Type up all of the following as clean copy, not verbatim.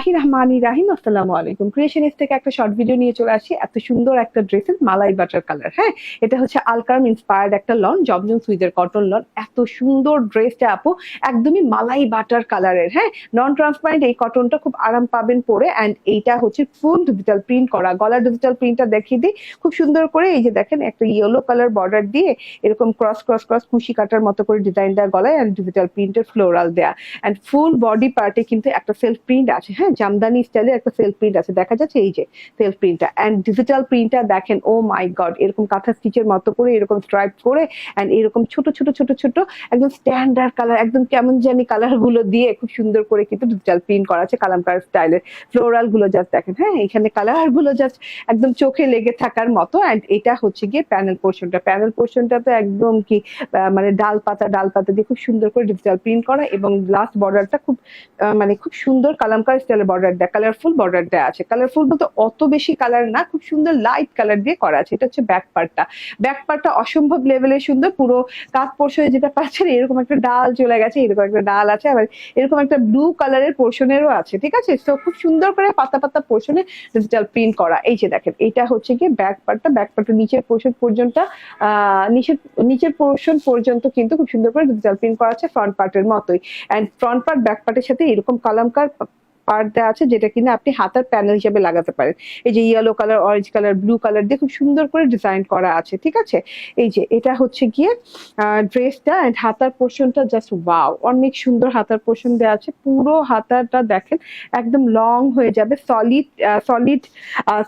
বিসমিল্লাহির রহমানির রহিম। আসসালামু আলাইকুম। ক্রিয়েশনিস্ট থেকে একটা শর্ট ভিডিও নিয়ে চলে আসি। এত সুন্দর একটা ড্রেসের মালাই বাটার কালার। হ্যাঁ, এটা হচ্ছে আলকাম ইন্সপায়ার্ড একটা লন, জমজম সুইদের কটন লন। এত সুন্দর ড্রেসটা আপু, একদমই মালাই বাটার কালারের। হ্যাঁ, নন ট্রান্সপারেন্ট এই কটনটা খুব আরাম পাবেন পরে। অ্যান্ড এইটা হচ্ছে ফুল ডিজিটাল প্রিন্ট করা। গলার ডিজিটাল প্রিন্টটা দেখিয়ে দিই খুব সুন্দর করে। এই যে দেখেন, একটা ইয়েলো কালার বর্ডার দিয়ে এরকম ক্রস ক্রস ক্রস কুশি কাটার মতো করে ডিজাইন দেওয়া গলায়, অ্যান্ড ডিজিটাল প্রিন্টের ফ্লোরাল দেয়া। অ্যান্ড ফুল বডি পার্টে কিন্তু একটা সেলফ প্রিন্ট আছে। হ্যাঁ, জামদানি স্টাইলে একটা সেলফ প্রিন্ট আছে, দেখা যাচ্ছে এই যে সেলফ প্রিন্টটা। অ্যান্ড ডিজিটাল প্রিন্টটা দেখেন, ও মাই গড, এরকম কাঁথা স্টিচের মতো করে এরকম স্ট্রাইপ করে, অ্যান্ড এরকম ছোট ছোট ছোট ছোট একদম স্ট্যান্ডার্ড কালার, একদম কেমন জানি কালার গুলো দিয়ে খুব সুন্দর করে কিন্তু ডিজিটাল প্রিন্ট করা আছে কালামকার স্টাইলের। ফ্লোরাল গুলো জাস্ট দেখেন। হ্যাঁ, এখানে কালার গুলো জাস্ট একদম চোখে লেগে থাকার মতো। অ্যান্ড এটা হচ্ছে গিয়ে প্যানেল পোর্শনটা। প্যানেল পোর্শনটা তো একদম কি মানে ডাল পাতা দিয়ে খুব সুন্দর করে ডিজিটাল প্রিন্ট করা, এবং লাস্ট বর্ডারটা খুব মানে খুব সুন্দর কালামকার স্টাইলের বর্ডার দেয়া, কালারফুল বর্ডার দেয়া আছে। কালারফুল বলতে অত বেশি কালার না, খুব সুন্দর লাইট কালার দিয়ে করা আছে। এটা হচ্ছে ব্যাক পার্টটা। ব্যাক পার্টটা অসম্ভব লেভেলের সুন্দর। পুরো কাঁধ পোর্শনে যেটা পাচ্ছেন এরকম একটা ডাল চলে গেছে, এরকম একটা ডাল আছে, আবার এরকম একটা ব্লু কালারের পোর্শনেরও আছে। ঠিক আছে, তো খুব সুন্দর করে পাতা পাতা পোর্শনে ডিজিটাল প্রিন্ট করা। এই যে দেখেন, এটা হচ্ছে কি ব্যাক পার্টটা। ব্যাক পার্টের নিচের পোর্শন পর্যন্ত নিচের পোর্শন পর্যন্ত কিন্তু খুব সুন্দর করে ডিজিটাল প্রিন্ট করা আছে, ফ্রন্ট পার্টের মতোই। অ্যান্ড ফ্রন্ট পার্ট ব্যাক পার্টের সাথে এরকম কালামকার পার্ট দেওয়া আছে, যেটা কিনা আপনি হাতার প্যানেল হিসেবে লাগাতে পারেন। এই যে yellow colour, orange colour, blue colour দিয়ে খুব সুন্দর করে ডিজাইন করা আছে। ঠিক আছে, এই যে এটা হচ্ছে গিয়ে ড্রেসটা। এন্ড হাতার পোর্শনটা জাস্ট ওয়াও, অনেক সুন্দর হাতার পোর্শন দেওয়া আছে। পুরো হাতাটা দেখেন একদম লং হয়ে যাবে, সলিড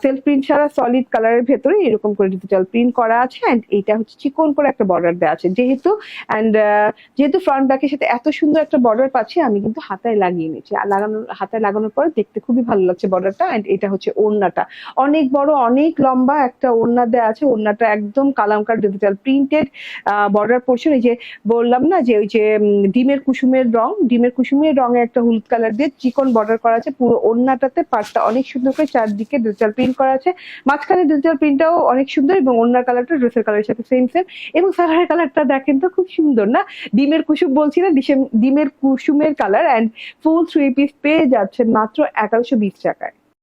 সেলফ প্রিন্ট ছাড়া সলিড কালারের ভেতরে এরকম করে ডিজিটাল প্রিন্ট করা আছে। অ্যান্ড এইটা হচ্ছে চিকন করে একটা বর্ডার দেওয়া আছে। যেহেতু ফ্রন্ট ব্যাকের সাথে এত সুন্দর একটা বর্ডার পাচ্ছি, আমি কিন্তু হাতায় লাগিয়ে নিয়েছি। হাতায় লাগানোর পরে দেখতে খুবই ভালো লাগছে বর্ডারটা। এন্ড এটা হচ্ছে ওড়নাটা, অনেক বড় অনেক লম্বা একটা ওড়না দেওয়া আছে। ওড়নাটা একদম কালামকার ডিজিটাল প্রিন্টেড বর্ডার পোর্শন। এই যে বললাম না যে ওই যে ডিমের কুসুমের রঙে একটা হলুদ কালার দিয়ে চিকন বর্ডার করা আছে পুরো ওড়নাটাতে। পার্টটা অনেক সুন্দর করে চারদিকে ডিজিটাল প্রিন্ট করা আছে, মাঝখানে ডিজিটাল প্রিন্টটাও অনেক সুন্দর, এবং ওড়নার কালারটা ড্রেসের কালারের সাথে সেম। এবং সালোয়ারের কালারটা দেখেন তো, খুব সুন্দর না? ডিমের কুসুম বলছি না, ডিমের কুসুমের কালার। অ্যান্ড ফুল 3 পিস পেয়ে যাচ্ছেন মাত্র 1120 টাকায়।